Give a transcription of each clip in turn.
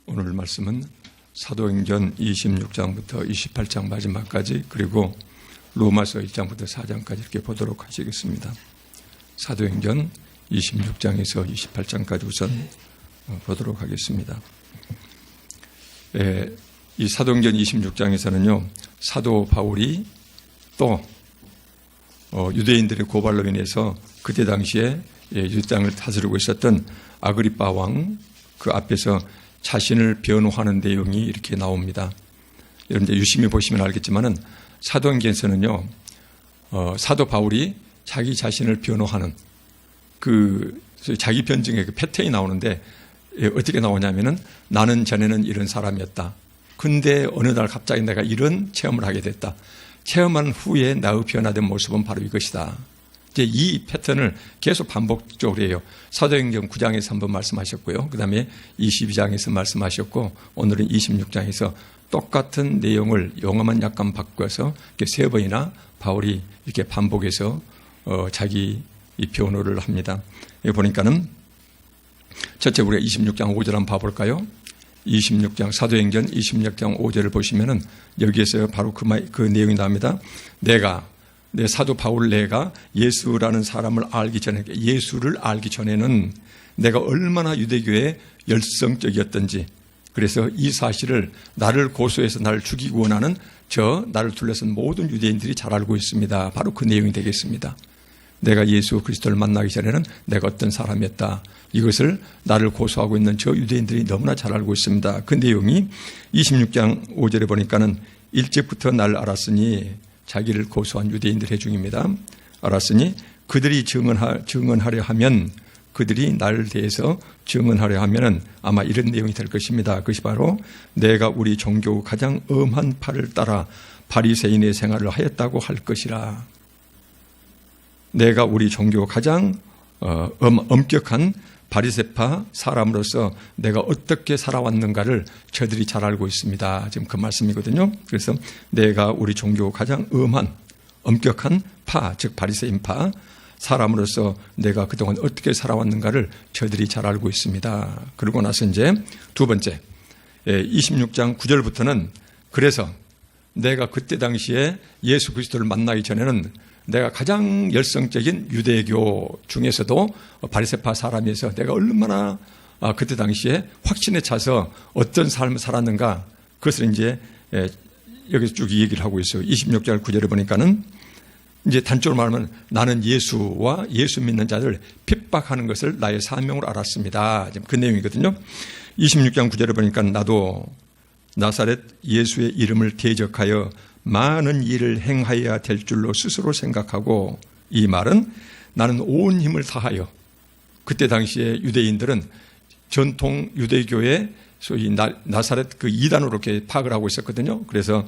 오늘 말씀은 사도행전 26장부터 28장 마지막까지 그리고 로마서 1장부터 4장까지 이렇게 보도록 하시겠습니다. 사도행전 26장에서 28장까지 우선 보도록 하겠습니다. 이 사도행전 26장에서는요, 사도 바울이 또 유대인들의 고발로 인해서 그때 당시에 유대 땅을 다스리고 있었던 아그리빠 왕 그 앞에서 자신을 변호하는 내용이 이렇게 나옵니다. 여러분들 유심히 보시면 알겠지만은 사도행전에서는요, 사도 바울이 자기 자신을 변호하는 그 자기 변증의 그 패턴이 나오는데 어떻게 나오냐면은 나는 전에는 이런 사람이었다. 근데 어느 날 갑자기 내가 이런 체험을 하게 됐다. 체험한 후에 나의 변화된 모습은 바로 이것이다. 이제 이 패턴을 계속 반복적으로 해요. 사도행전 9장에서 한번 말씀하셨고요. 그 다음에 22장에서 말씀하셨고, 오늘은 26장에서 똑같은 내용을 용어만 약간 바꿔서 이렇게 세 번이나 바울이 이렇게 반복해서 자기 이 변호를 합니다. 여기 보니까는 첫째 우리가 26장 5절 한번 봐볼까요? 26장 사도행전 26장 5절을 보시면은 여기에서 바로 그 내용이 나옵니다. 내 사도 바울 내가 예수라는 사람을 알기 전에, 예수를 알기 전에는 내가 얼마나 유대교에 열성적이었던지, 그래서 이 사실을 나를 고소해서 나를 죽이고 원하는 나를 둘러싼 모든 유대인들이 잘 알고 있습니다. 바로 그 내용이 되겠습니다. 내가 예수 그리스도를 만나기 전에는 내가 어떤 사람이었다. 이것을 나를 고소하고 있는 저 유대인들이 너무나 잘 알고 있습니다. 그 내용이 26장 5절에 보니까는 일찍부터 날 알았으니, 자기를 고소한 유대인들 해중입니다. 알았으니 그들이 증언하려 하면, 그들이 나를 대해서 증언하려 하면은 아마 이런 내용이 될 것입니다. 그것이 바로 내가 우리 종교 가장 엄한 파를 따라 바리새인의 생활을 하였다고 할 것이라. 내가 우리 종교 가장 엄격한 바리새파 사람으로서 내가 어떻게 살아왔는가를 저들이 잘 알고 있습니다. 지금 그 말씀이거든요. 그래서 내가 우리 종교 가장 엄격한 파, 즉 바리새인파 사람으로서 내가 그동안 어떻게 살아왔는가를 저들이 잘 알고 있습니다. 그러고 나서 이제 두 번째 26장 9절부터는 그래서 내가 그때 당시에 예수 그리스도를 만나기 전에는 내가 가장 열성적인 유대교 중에서도 바리새파 사람에서 내가 얼마나 그때 당시에 확신에 차서 어떤 삶을 살았는가, 그것을 이제 여기서 쭉 얘기를 하고 있어요. 26절 9절에 보니까는 이제 단적으로 말하면 나는 예수와 예수 믿는 자들 핍박하는 것을 나의 사명으로 알았습니다. 지금 그 내용이거든요. 26장 9절에 보니까 나도 나사렛 예수의 이름을 대적하여 많은 일을 행하여야 될 줄로 스스로 생각하고, 이 말은 나는 온 힘을 다하여, 그때 당시에 유대인들은 전통 유대교의 소위 나사렛 그 이단으로 이렇게 파악을 하고 있었거든요. 그래서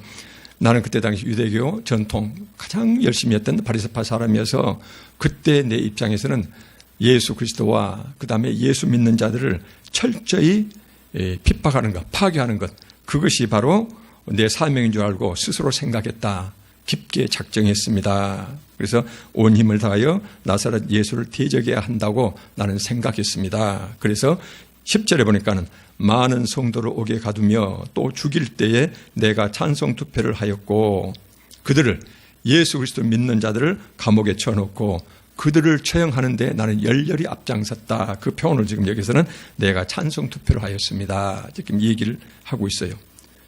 나는 그때 당시 유대교 전통 가장 열심히 했던 바리새파 사람이어서 그때 내 입장에서는 예수 그리스도와 그 다음에 예수 믿는 자들을 철저히 핍박하는 것, 파괴하는 것, 그것이 바로 내 사명인 줄 알고 스스로 생각했다. 깊게 작정했습니다. 그래서 온 힘을 다하여 나사렛 예수를 대적해야 한다고 나는 생각했습니다. 그래서 10절에 보니까는 많은 성도를 옥에 가두며 또 죽일 때에 내가 찬송 투표를 하였고, 그들을 예수 그리스도 믿는 자들을 감옥에 쳐놓고 그들을 처형하는데 나는 열렬히 앞장섰다. 그 표현을 지금 여기서는 내가 찬송 투표를 하였습니다. 지금 얘기를 하고 있어요.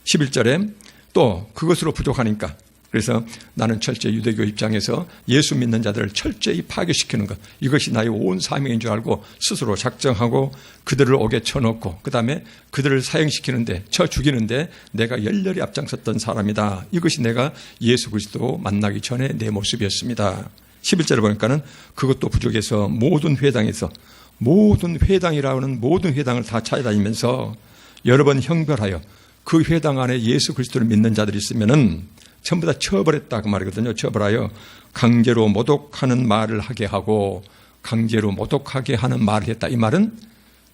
11절에 또 그것으로 부족하니까, 그래서 나는 철저히 유대교 입장에서 예수 믿는 자들을 철저히 파괴시키는 것, 이것이 나의 온 사명인 줄 알고 스스로 작정하고 그들을 옥에 쳐넣고 그 다음에 그들을 사형시키는데, 쳐 죽이는데 내가 열렬히 앞장섰던 사람이다. 이것이 내가 예수 그리스도 만나기 전에 내 모습이었습니다. 11절에 보니까는 그것도 부족해서 모든 회당이라는 모든 회당을 다 찾아다니면서 여러 번 형벌하여 그 회당 안에 예수 그리스도를 믿는 자들이 있으면은 전부 다 처벌했다 그 말이거든요. 처벌하여 강제로 모독하는 말을 하게 하고, 강제로 모독하게 하는 말을 했다. 이 말은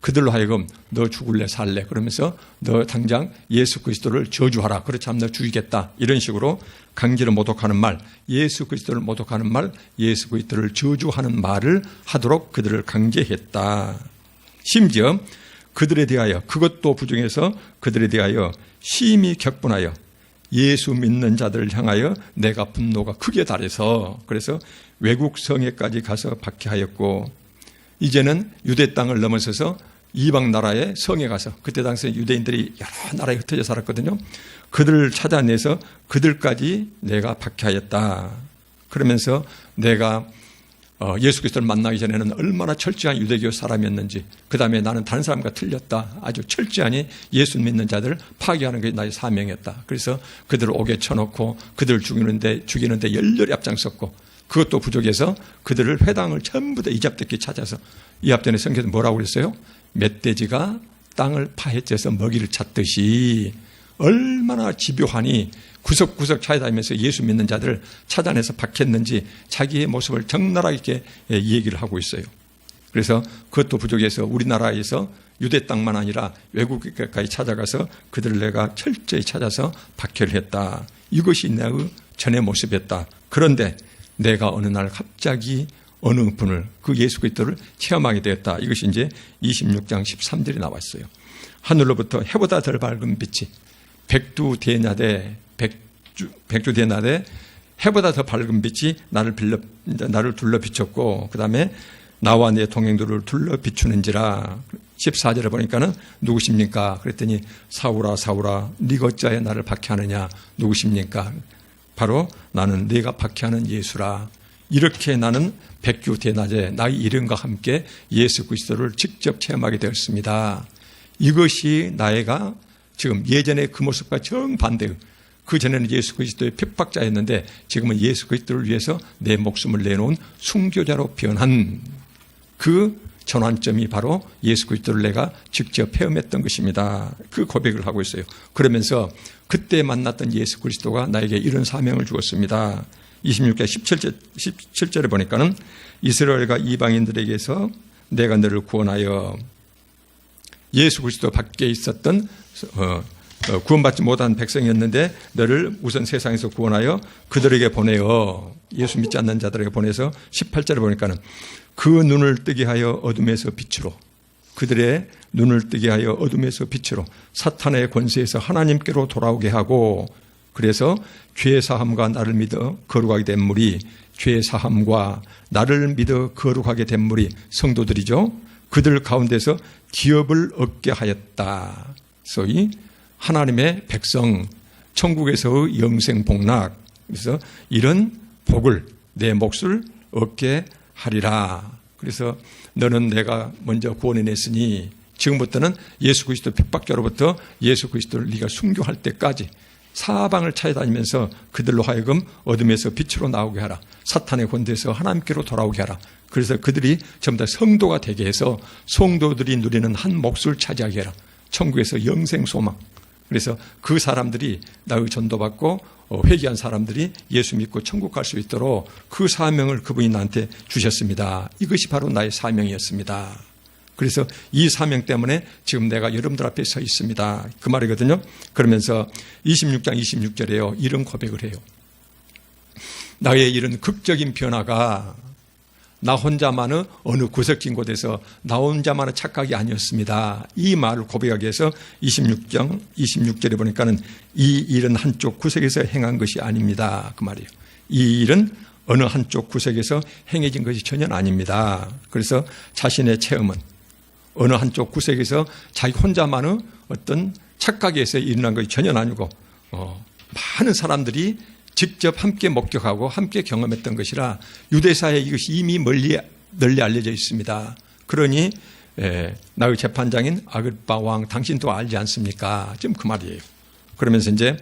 그들로 하여금 너 죽을래 살래 그러면서 너 당장 예수 그리스도를 저주하라, 그렇지 않으면 너 죽이겠다, 이런 식으로 강제로 모독하는 말, 예수 그리스도를 모독하는 말, 예수 그리스도를 저주하는 말을 하도록 그들을 강제했다. 심지어 그들에 대하여, 그것도 부정해서 그들에 대하여 심히 격분하여 예수 믿는 자들을 향하여 내가 분노가 크게 달해서, 그래서 외국 성에까지 가서 박해하였고, 이제는 유대 땅을 넘어서서 이방 나라의 성에 가서, 그때 당시에 유대인들이 여러 나라에 흩어져 살았거든요. 그들을 찾아내서 그들까지 내가 박해하였다. 그러면서 내가 예수 그리스도를 만나기 전에는 얼마나 철저한 유대교 사람이었는지, 그 다음에 나는 다른 사람과 틀렸다. 아주 철저하니 예수 믿는 자들을 파괴하는 게 나의 사명이었다. 그래서 그들을 옥에 쳐놓고 그들을 죽이는데 열렬히 앞장섰고, 그것도 부족해서 그들을 회당을 전부 다 이잡듯이 찾아서, 이 앞전에 성경에서 뭐라고 그랬어요? 멧돼지가 땅을 파헤쳐서 먹이를 찾듯이 얼마나 집요하니 구석구석 찾아다니면서 예수 믿는 자들을 찾아내서 박했는지 자기의 모습을 적나라하게 이렇게 얘기를 하고 있어요. 그래서 그것도 부족해서 우리나라에서 유대 땅만 아니라 외국까지 찾아가서 그들을 내가 철저히 찾아서 박해를 했다. 이것이 내의 전의 모습이었다. 그런데 내가 어느 날 갑자기 어느 분을, 그 예수 그리스도를 체험하게 되었다. 이것이 이제 26장 13절에 나왔어요. 하늘로부터 해보다 덜 밝은 빛이 백주대낮에 해보다 더 밝은 빛이 나를 둘러 비췄고, 그 다음에 나와 내 동행들을 둘러 비추는지라. 14절에 보니까는 누구십니까? 그랬더니 사울아 사울아 네가 어찌하여 나를 박해하느냐. 누구십니까? 바로 나는 네가 박해하는 예수라. 이렇게 나는 백주대낮에 나의 이름과 함께 예수 그리스도를 직접 체험하게 되었습니다. 이것이 나이가 지금 예전의 그 모습과 정반대의, 그전에는 예수 그리스도의 핍박자였는데 지금은 예수 그리스도를 위해서 내 목숨을 내놓은 순교자로 변한 그 전환점이 바로 예수 그리스도를 내가 직접 체험했던 것입니다. 그 고백을 하고 있어요. 그러면서 그때 만났던 예수 그리스도가 나에게 이런 사명을 주었습니다. 26절 17절에 보니까는 이스라엘과 이방인들에게서 내가 너를 구원하여, 예수 그리스도 밖에 있었던 구원받지 못한 백성이었는데 너를 우선 세상에서 구원하여 그들에게 보내어, 예수 믿지 않는 자들에게 보내서 18절에 보니까는 그 눈을 뜨게 하여 어둠에서 빛으로, 그들의 눈을 뜨게 하여 어둠에서 빛으로 사탄의 권세에서 하나님께로 돌아오게 하고, 그래서 죄사함과 나를 믿어 거룩하게 된 무리, 죄사함과 나를 믿어 거룩하게 된 무리 성도들이죠. 그들 가운데서 기업을 얻게 하였다. 소위 하나님의 백성, 천국에서의 영생 복락, 그래서 이런 복을 내 몫을 얻게 하리라. 그래서 너는 내가 먼저 구원해냈으니 지금부터는 예수 그리스도 핍박자로부터 예수 그리스도를 네가 순교할 때까지 사방을 찾아다니면서 그들로 하여금 어둠에서 빛으로 나오게 하라. 사탄의 권세에서 하나님께로 돌아오게 하라. 그래서 그들이 전부 다 성도가 되게 해서 성도들이 누리는 한 몫을 차지하게 해라. 천국에서 영생 소망. 그래서 그 사람들이 나의 전도받고 회개한 사람들이 예수 믿고 천국 갈 수 있도록 그 사명을 그분이 나한테 주셨습니다. 이것이 바로 나의 사명이었습니다. 그래서 이 사명 때문에 지금 내가 여러분들 앞에 서 있습니다. 그 말이거든요. 그러면서 26장 26절에요. 이런 고백을 해요. 나의 이런 극적인 변화가 나 혼자만의 어느 구석진 곳에서 나 혼자만의 착각이 아니었습니다. 이 말을 고백하기 위해서 26장 26절에 보니까는 이 일은 한쪽 구석에서 행한 것이 아닙니다. 그 말이에요. 이 일은 어느 한쪽 구석에서 행해진 것이 전혀 아닙니다. 그래서 자신의 체험은 어느 한쪽 구석에서 자기 혼자만의 어떤 착각에서 일어난 것이 전혀 아니고 많은 사람들이 직접 함께 목격하고 함께 경험했던 것이라 유대사에 이것이 이미 널리 알려져 있습니다. 그러니 나의 재판장인 아그리빠 왕, 당신도 알지 않습니까? 지금 그 말이에요. 그러면서 이제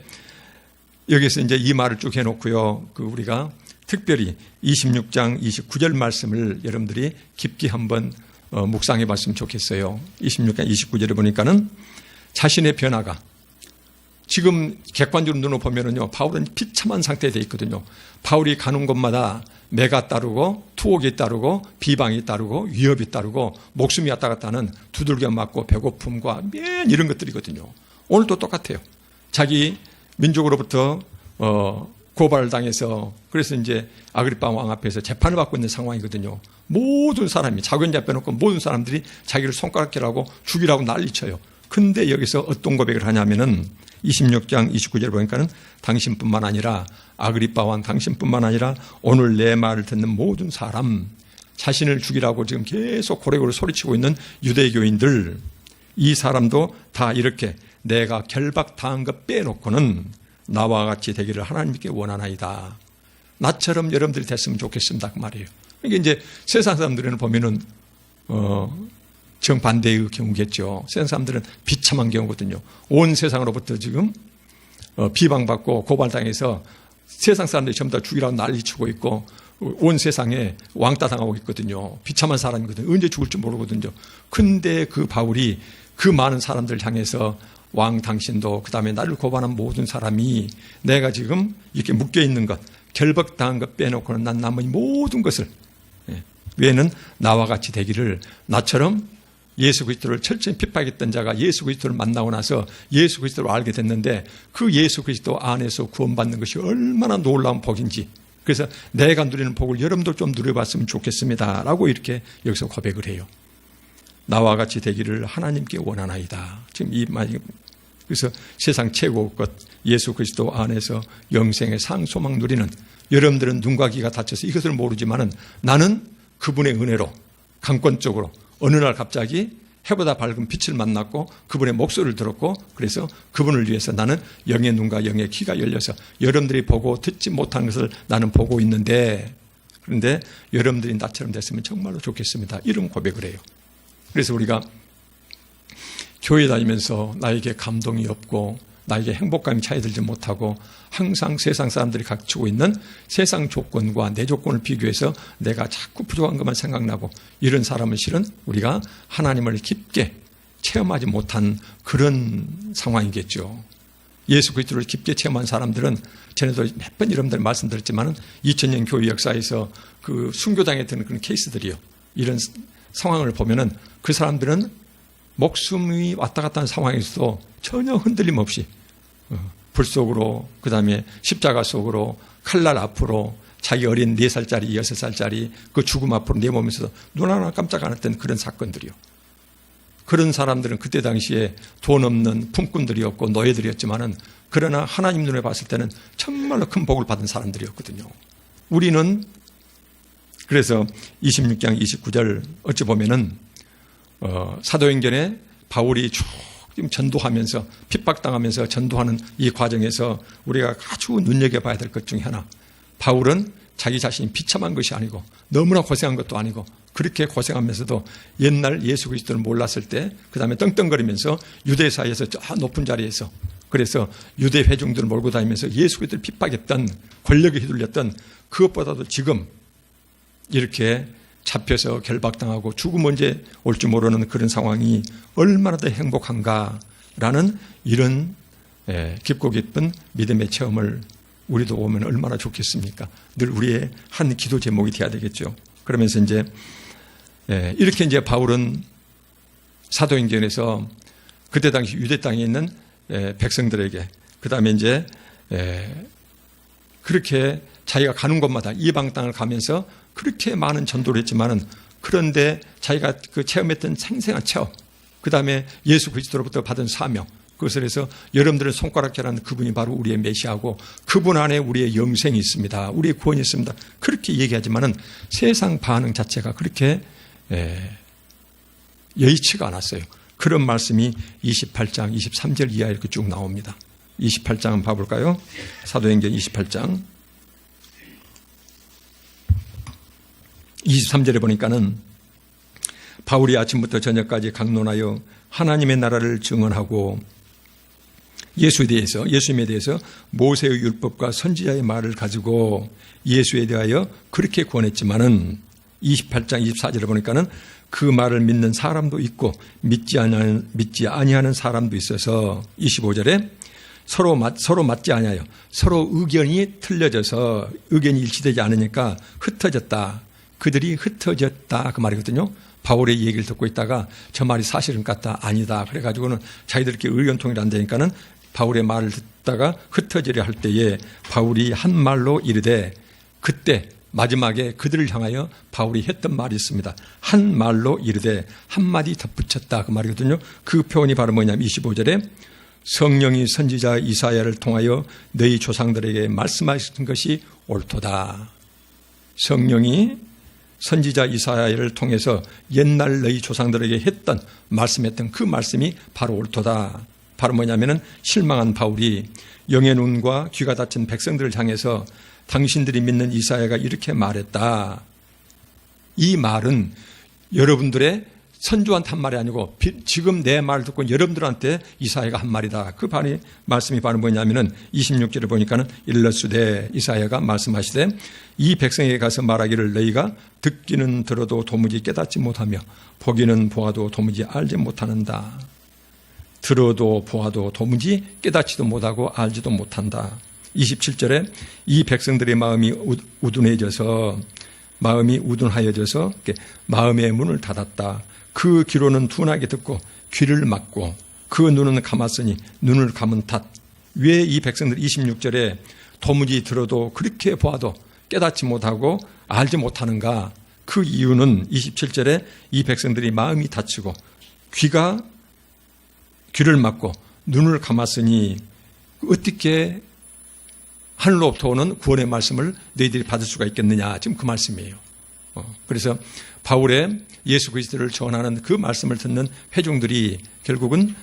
여기서 이제 이 말을 쭉 해놓고요. 우리가 특별히 26장 29절 말씀을 여러분들이 깊게 한번 묵상해 봤으면 좋겠어요. 26장 29절에 보니까는 자신의 변화가 지금 객관적으로 눈으로 보면은요, 바울은 비참한 상태에 돼 있거든요. 바울이 가는 곳마다 매가 따르고 투옥이 따르고 비방이 따르고 위협이 따르고 목숨이 왔다 갔다 하는 두들겨 맞고 배고픔과 맨 이런 것들이거든요. 오늘도 똑같아요. 자기 민족으로부터 고발당해서 그래서 이제 아그리파 왕 앞에서 재판을 받고 있는 상황이거든요. 모든 사람이 자견자 빼놓고 모든 사람들이 자기를 손가락질하고 죽이라고 난리쳐요. 근데 여기서 어떤 고백을 하냐면은 26장 29절 보니까는 당신뿐만 아니라 아그리파 왕 당신뿐만 아니라 오늘 내 말을 듣는 모든 사람, 자신을 죽이라고 지금 계속 고래고래 소리치고 있는 유대교인들, 이 사람도 다 이렇게 내가 결박당한 것 빼놓고는 나와 같이 되기를 하나님께 원하나이다. 나처럼 여러분들이 됐으면 좋겠습니다. 그 말이에요. 이게 이제 세상 사람들은 보면은 정반대의 경우겠죠. 세상 사람들은 비참한 경우거든요. 온 세상으로부터 지금 비방받고 고발당해서 세상 사람들이 전부 다 죽이라고 난리치고 있고 온 세상에 왕따 당하고 있거든요. 비참한 사람이거든요. 언제 죽을지 모르거든요. 근데 그 바울이 그 많은 사람들을 향해서 왕 당신도 그다음에 나를 고발한 모든 사람이 내가 지금 이렇게 묶여있는 것, 결박당한 것 빼놓고는 난 나머지 모든 것을 외에는 나와 같이 되기를, 나처럼 예수 그리스도를 철저히 핍박했던 자가 예수 그리스도를 만나고 나서 예수 그리스도를 알게 됐는데 그 예수 그리스도 안에서 구원받는 것이 얼마나 놀라운 복인지, 그래서 내가 누리는 복을 여러분도 좀 누려봤으면 좋겠습니다 라고 이렇게 여기서 고백을 해요. 나와 같이 되기를 하나님께 원하나이다. 지금 이 말이, 그래서 세상 최고의 것 예수 그리스도 안에서 영생의 상소망 누리는, 여러분들은 눈과 귀가 닫혀서 이것을 모르지만은 나는 그분의 은혜로 강권적으로 어느 날 갑자기 해보다 밝은 빛을 만났고 그분의 목소리를 들었고, 그래서 그분을 위해서 나는 영의 눈과 영의 귀가 열려서 여러분들이 보고 듣지 못한 것을 나는 보고 있는데, 그런데 여러분들이 나처럼 됐으면 정말로 좋겠습니다. 이런 고백을 해요. 그래서 우리가 교회 다니면서 나에게 감동이 없고 나에게 행복감이 차이들지 못하고 항상 세상 사람들이 갖추고 있는 세상 조건과 내 조건을 비교해서 내가 자꾸 부족한 것만 생각나고 이런 사람은 실은 우리가 하나님을 깊게 체험하지 못한 그런 상황이겠죠. 예수 그리스도를 깊게 체험한 사람들은 전에도 몇 번 여러분들 말씀드렸지만 2000년 교회 역사에서 그 순교당했던 그런 케이스들이요. 이런 상황을 보면은 그 사람들은 목숨이 왔다 갔다 하는 상황에서도 전혀 흔들림 없이 불 속으로, 그 다음에 십자가 속으로, 칼날 앞으로 자기 어린 4살짜리, 6살짜리 그 죽음 앞으로 내모면서 눈 하나 깜짝 안 했던 그런 사건들이요. 그런 사람들은 그때 당시에 돈 없는 품꾼들이었고 노예들이었지만은, 그러나 하나님 눈에 봤을 때는 정말로 큰 복을 받은 사람들이었거든요. 우리는 그래서 26장 29절 어찌 보면은 사도행전에 바울이 쭉 전도하면서 핍박당하면서 전도하는 이 과정에서 우리가 아주 눈여겨봐야 될 것 중에 하나, 바울은 자기 자신이 비참한 것이 아니고 너무나 고생한 것도 아니고 그렇게 고생하면서도 옛날 예수 그리스도를 몰랐을 때 그 다음에 떵떵거리면서 유대 사이에서 저 높은 자리에서, 그래서 유대 회중들을 몰고 다니면서 예수 그리스도를 핍박했던, 권력에 휘둘렸던, 그것보다도 지금 이렇게 잡혀서 결박당하고 죽음 언제 올지 모르는 그런 상황이 얼마나 더 행복한가라는 이런 깊고 깊은 믿음의 체험을 우리도 오면 얼마나 좋겠습니까? 늘 우리의 한 기도 제목이 되어야 되겠죠. 그러면서 이제 이렇게 이제 바울은 사도행전에서 그때 당시 유대 땅에 있는 백성들에게, 그 다음에 이제 그렇게 자기가 가는 곳마다 이방 땅을 가면서 그렇게 많은 전도를 했지만은, 그런데 자기가 그 체험했던 생생한 체험, 그 다음에 예수 그리스도로부터 받은 사명, 그것을 해서 여러분들의 손가락질하는 그분이 바로 우리의 메시아고 그분 안에 우리의 영생이 있습니다. 우리의 구원이 있습니다. 그렇게 얘기하지만은 세상 반응 자체가 그렇게 여의치가 않았어요. 그런 말씀이 28장 23절 이하에 이렇게 쭉 나옵니다. 28장 한번 봐볼까요? 사도행전 28장 23절에 보니까는 바울이 아침부터 저녁까지 강론하여 하나님의 나라를 증언하고 예수님에 대해서 모세의 율법과 선지자의 말을 가지고 예수에 대하여 그렇게 구원했지만은 28장 24절에 보니까는 그 말을 믿는 사람도 있고 믿지 아니하는 사람도 있어서 25절에 서로 맞지 아니하여 서로 의견이 틀려져서 의견이 일치되지 않으니까 흩어졌다. 그들이 흩어졌다 그 말이거든요. 바울의 얘기를 듣고 있다가 저 말이 사실은 같다, 아니다. 그래가지고는 자기들끼리 의견 통일이 안 되니까는 바울의 말을 듣다가 흩어지려 할 때에 바울이 한 말로 이르되, 그때 마지막에 그들을 향하여 바울이 했던 말이 있습니다. 한 말로 이르되 한마디 덧붙였다, 그 말이거든요. 그 표현이 바로 뭐냐면 25절에 성령이 선지자 이사야를 통하여 너희 조상들에게 말씀하신 것이 옳도다. 성령이 선지자 이사야를 통해서 옛날 너희 조상들에게 했던 말씀했던 그 말씀이 바로 옳도다. 바로 뭐냐면은 실망한 바울이 영의 눈과 귀가 닫힌 백성들을 향해서 당신들이 믿는 이사야가 이렇게 말했다. 이 말은 여러분들의 선조한테 한 말이 아니고 지금 내 말을 듣고 여러분들한테 이사야가 한 말이다. 그 말씀이 바로 뭐냐면은 26절에 보니까는 일러스되 이사야가 말씀하시되 이 백성에게 가서 말하기를 너희가 듣기는 들어도 도무지 깨닫지 못하며 보기는 보아도 도무지 알지 못하는다. 들어도 보아도 도무지 깨닫지도 못하고 알지도 못한다. 27절에 이 백성들의 마음이 우둔하여져서 마음의 문을 닫았다. 그 귀로는 둔하게 듣고 귀를 막고 그 눈은 감았으니 눈을 감은 탓. 왜 이 백성들 26절에 도무지 들어도 그렇게 보아도 깨닫지 못하고 알지 못하는가? 그 이유는 27절에 이 백성들이 마음이 닫히고 귀를 막고 눈을 감았으니 어떻게 하늘로부터 오는 구원의 말씀을 너희들이 받을 수가 있겠느냐, 지금 그 말씀이에요. 그래서 바울의 예수 그리스도를 전하는 그 말씀을 듣는 회중들이 결국은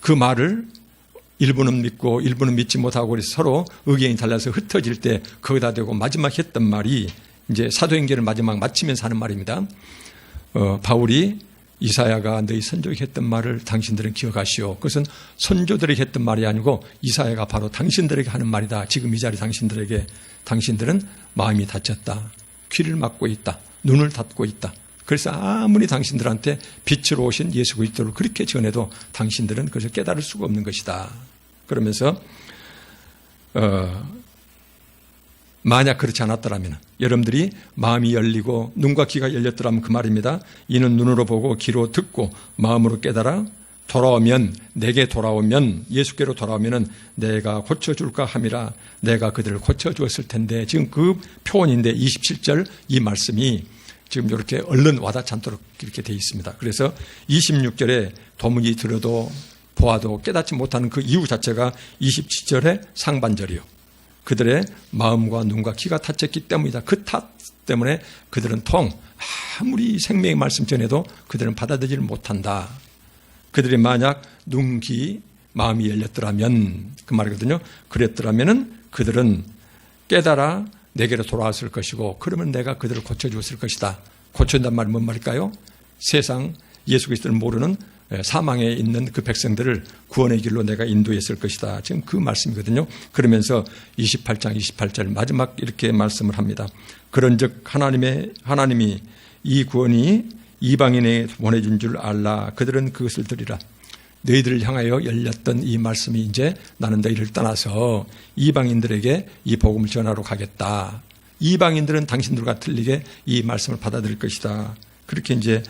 그 말을 일부는 믿고 일부는 믿지 못하고 그래서 서로 의견이 달라서 흩어질 때 거기다 대고 마지막 했던 말이 이제 사도행전을 마지막 마치면서 하는 말입니다. 바울이 이사야가 너희 선조에게 했던 말을 당신들은 기억하시오. 그것은 선조들에게 했던 말이 아니고 이사야가 바로 당신들에게 하는 말이다. 지금 이 자리 당신들은 마음이 닫혔다. 귀를 막고 있다. 눈을 닫고 있다. 그래서 아무리 당신들한테 빛으로 오신 예수 그리스도를 그렇게 전해도 당신들은 그것을 깨달을 수가 없는 것이다. 그러면서 만약 그렇지 않았더라면 여러분들이 마음이 열리고 눈과 귀가 열렸더라면 그 말입니다. 이는 눈으로 보고 귀로 듣고 마음으로 깨달아 내게 돌아오면 예수께로 돌아오면은 내가 고쳐줄까 함이라. 내가 그들을 고쳐주었을 텐데, 지금 그 표현인데 27절 이 말씀이 지금 이렇게 얼른 와닿지 않도록 이렇게 되어 있습니다. 그래서 26절에 도무지 들어도 보아도 깨닫지 못하는 그 이유 자체가 27절의 상반절이요. 그들의 마음과 눈과 귀가 닫혔기 때문이다. 그 탓 때문에 그들은 아무리 생명의 말씀 전해도 그들은 받아들이지 못한다. 그들이 만약 눈, 귀, 마음이 열렸더라면, 그 말이거든요. 그랬더라면은 그들은 깨달아 내게로 돌아왔을 것이고, 그러면 내가 그들을 고쳐주었을 것이다. 고쳐준단 말은 뭔 말일까요? 세상 예수 그리스도를 모르는 사망에 있는 그 백성들을 구원의 길로 내가 인도했을 것이다. 지금 그 말씀이거든요. 그러면서 28장 28절 마지막 이렇게 말씀을 합니다. 그런즉 하나님이 이 구원이 이방인에 보내준 줄 알라. 그들은 그것을 들으라. 너희들을 향하여 열렸던 이 말씀이 이제 나는 너희를 떠나서 이방인들에게 이 복음을 전하러 가겠다. 이방인들은 당신들과 틀리게 이 말씀을 받아들일 것이다. 그렇게 이제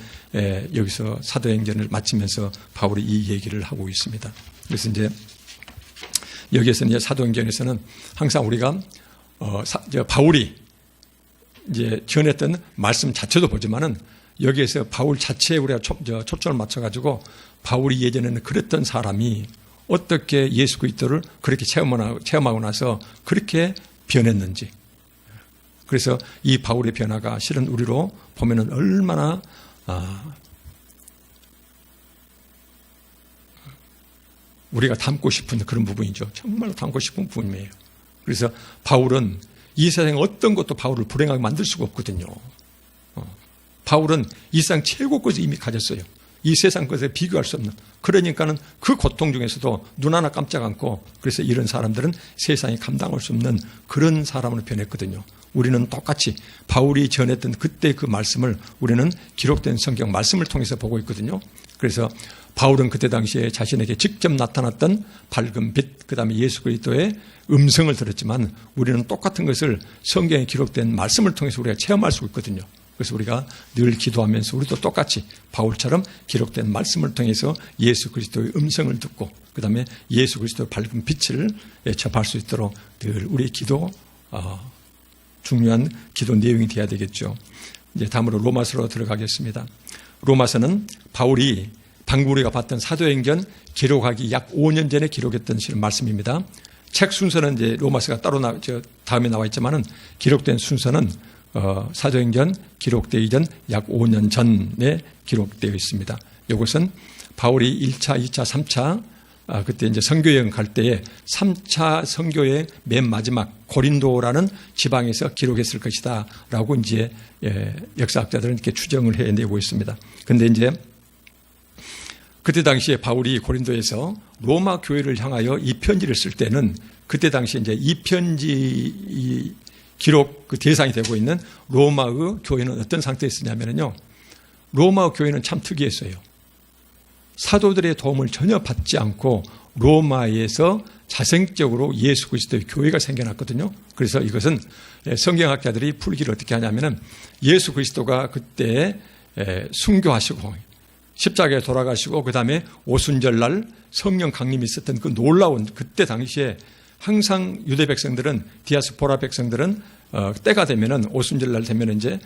여기서 사도행전을 마치면서 바울이 이 얘기를 하고 있습니다. 그래서 이제 여기에서 이제 사도행전에서는 항상 우리가 바울이 이제 전했던 말씀 자체도 보지만은 여기에서 바울 자체에 우리가 초점을 맞춰가지고 바울이 예전에는 그랬던 사람이 어떻게 예수 그리스도를 그렇게 체험하고 나서 그렇게 변했는지. 그래서 이 바울의 변화가 실은 우리로 보면은 얼마나 우리가 담고 싶은 그런 부분이죠. 정말 담고 싶은 부분이에요. 그래서 바울은 이 세상에 어떤 것도 바울을 불행하게 만들 수가 없거든요. 바울은 이 세상 최고 것을 이미 가졌어요. 이 세상 것에 비교할 수 없는. 그러니까는 그 고통 중에서도 눈 하나 깜짝 않고, 그래서 이런 사람들은 세상에 감당할 수 없는 그런 사람으로 변했거든요. 우리는 똑같이 바울이 전했던 그때 그 말씀을 우리는 기록된 성경 말씀을 통해서 보고 있거든요. 그래서 바울은 그때 당시에 자신에게 직접 나타났던 밝은 빛, 그 다음에 예수 그리스도의 음성을 들었지만 우리는 똑같은 것을 성경에 기록된 말씀을 통해서 우리가 체험할 수 있거든요. 그래서 우리가 늘 기도하면서 우리도 똑같이 바울처럼 기록된 말씀을 통해서 예수 그리스도의 음성을 듣고 그 다음에 예수 그리스도의 밝은 빛을 접할 수 있도록 늘 우리의 기도, 중요한 기도 내용이 되어야 되겠죠. 이제 다음으로 로마서로 들어가겠습니다. 로마서는 바울이 방금 우리가 봤던 사도행전 기록하기 약 5년 전에 기록했던 말씀입니다. 책 순서는 이제 로마서가 따로 다음에 나와 있지만은 기록된 순서는 사도행전 기록되기 전 약 5년 전에 기록되어 있습니다. 이것은 바울이 1차, 2차, 3차 그때 이제 선교여행 갈 때에 3차 선교의 맨 마지막 고린도라는 지방에서 기록했을 것이다라고 이제 역사학자들은 이렇게 추정을 해내고 있습니다. 그런데 이제 그때 당시에 바울이 고린도에서 로마 교회를 향하여 이 편지를 쓸 때는 그때 당시에 이제 이 편지 기록 그 대상이 되고 있는 로마의 교회는 어떤 상태에 있었냐면요. 로마 교회는 참 특이했어요. 사도들의 도움을 전혀 받지 않고 로마에서 자생적으로 예수 그리스도의 교회가 생겨났거든요. 그래서 이것은 성경학자들이 풀기를 어떻게 하냐면은 예수 그리스도가 그때 순교하시고 십자가에 돌아가시고 그 다음에 오순절날 성령 강림이 있었던 그 놀라운 그때 당시에 항상 유대 백성들은 디아스포라 백성들은 때가 되면은 오순절날 되면은 이제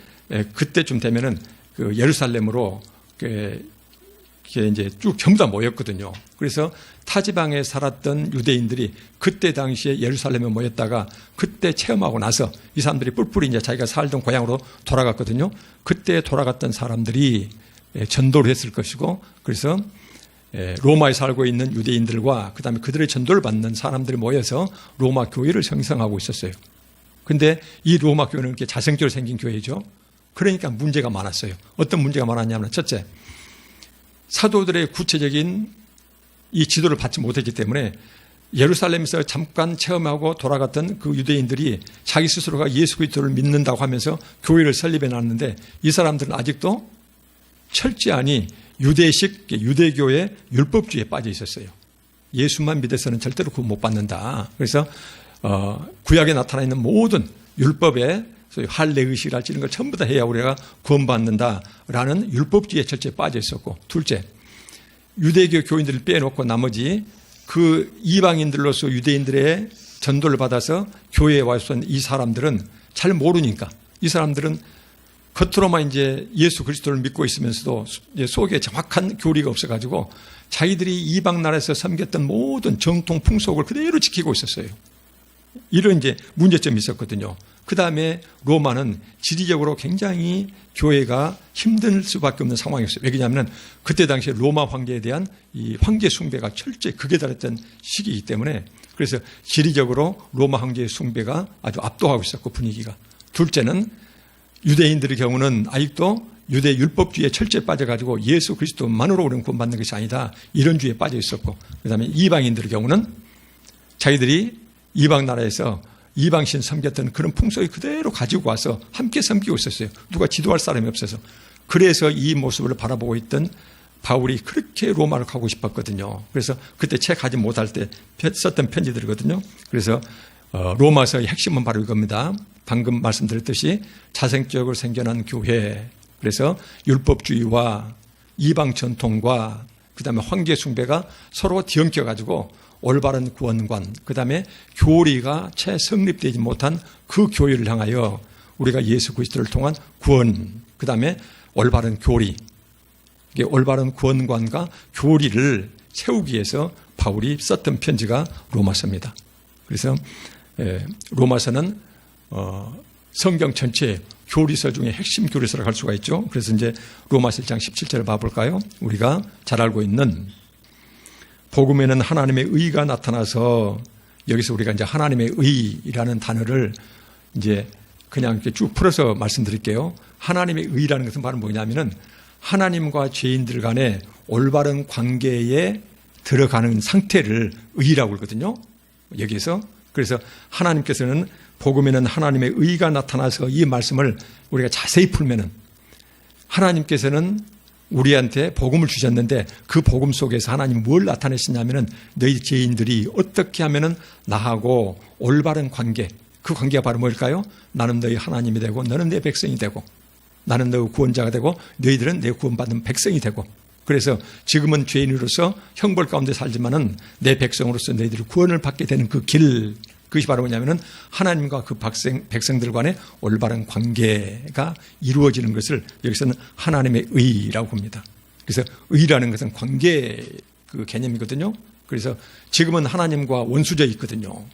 그때쯤 되면은 그 예루살렘으로 이제 쭉 전부 다 모였거든요. 그래서 타지방에 살았던 유대인들이 그때 당시에 예루살렘에 모였다가 그때 체험하고 나서 이 사람들이 뿔뿔이 이제 자기가 살던 고향으로 돌아갔거든요. 그때 돌아갔던 사람들이 전도를 했을 것이고 그래서 로마에 살고 있는 유대인들과 그다음에 그들의 전도를 받는 사람들이 모여서 로마 교회를 형성하고 있었어요. 그런데 이 로마 교회는 이렇게 자생적으로 생긴 교회죠. 그러니까 문제가 많았어요. 어떤 문제가 많았냐면 첫째, 사도들의 구체적인 이 지도를 받지 못했기 때문에 예루살렘에서 잠깐 체험하고 돌아갔던 그 유대인들이 자기 스스로가 예수 그리스도를 믿는다고 하면서 교회를 설립해 놨는데 이 사람들은 아직도 철저하니 유대식 유대교의 율법주의에 빠져 있었어요. 예수만 믿어서는 절대로 구원 못 받는다. 그래서 구약에 나타나 있는 모든 율법의 소위 할례의식이랄지 이런 걸 전부 다 해야 우리가 구원받는다라는 율법주의에 철저히 빠져 있었고 둘째, 유대교 교인들을 빼놓고 나머지 그 이방인들로서 유대인들의 전도를 받아서 교회에 와서 이 사람들은 잘 모르니까 이 사람들은 겉으로만 이제 예수 그리스도를 믿고 있으면서도 속에 정확한 교리가 없어가지고 자기들이 이방 나라에서 섬겼던 모든 정통 풍속을 그대로 지키고 있었어요. 이런 이제 문제점이 있었거든요. 그 다음에 로마는 지리적으로 굉장히 교회가 힘들 수밖에 없는 상황이었어요. 왜냐하면 그때 당시에 로마 황제에 대한 이 황제 숭배가 철저히 극에 달했던 시기이기 때문에 그래서 지리적으로 로마 황제의 숭배가 아주 압도하고 있었고 분위기가. 둘째는 유대인들의 경우는 아직도 유대 율법주의에 철저히 빠져가지고 예수 그리스도만으로 우리는 구원받는 것이 아니다. 이런 주의에 빠져 있었고 그 다음에 이방인들의 경우는 자기들이 이방 나라에서 이방신 섬겼던 그런 풍속이 그대로 가지고 와서 함께 섬기고 있었어요. 누가 지도할 사람이 없어서. 그래서 이 모습을 바라보고 있던 바울이 그렇게 로마를 가고 싶었거든요. 그래서 그때 책 하지 못할 때 썼던 편지들이거든요. 그래서 로마서의 핵심은 바로 이겁니다. 방금 말씀드렸듯이 자생적으로 생겨난 교회. 그래서 율법주의와 이방 전통과 그다음에 황제 숭배가 서로 뒤엉켜가지고 올바른 구원관, 그다음에 교리가 채 성립되지 못한 그 교회를 향하여 우리가 예수 그리스도를 통한 구원, 그다음에 올바른 교리, 이게 올바른 구원관과 교리를 세우기 위해서 바울이 썼던 편지가 로마서입니다. 그래서 로마서는 성경 전체의 교리서 중에 핵심 교리서라고 할 수가 있죠. 그래서 이제 로마서 1장 17절을 봐볼까요? 우리가 잘 알고 있는 복음에는 하나님의 의가 나타나서 여기서 우리가 이제 하나님의 의라는 단어를 이제 그냥 이렇게 쭉 풀어서 말씀드릴게요. 하나님의 의라는 것은 바로 뭐냐면은 하나님과 죄인들 간의 올바른 관계에 들어가는 상태를 의라고 그러거든요. 여기에서. 그래서 하나님께서는 복음에는 하나님의 의가 나타나서 이 말씀을 우리가 자세히 풀면은 하나님께서는 우리한테 복음을 주셨는데 그 복음 속에서 하나님 뭘 나타내시냐면은 너희 죄인들이 어떻게 하면은 나하고 올바른 관계, 그 관계가 바로 뭘까요? 나는 너희 하나님이 되고 너는 내 백성이 되고 나는 너 구원자가 되고 너희들은 내 구원받는 백성이 되고, 그래서 지금은 죄인으로서 형벌 가운데 살지만은 내 백성으로서 너희들이 구원을 받게 되는 그 길, 그것이 바로 뭐냐면은 하나님과 그 백성들 간의 올바른 관계가 이루어지는 것을 여기서는 하나님의 의라고 봅니다. 그래서 의라는 것은 관계 그 개념이거든요. 그래서 지금은 하나님과 원수져 있거든요.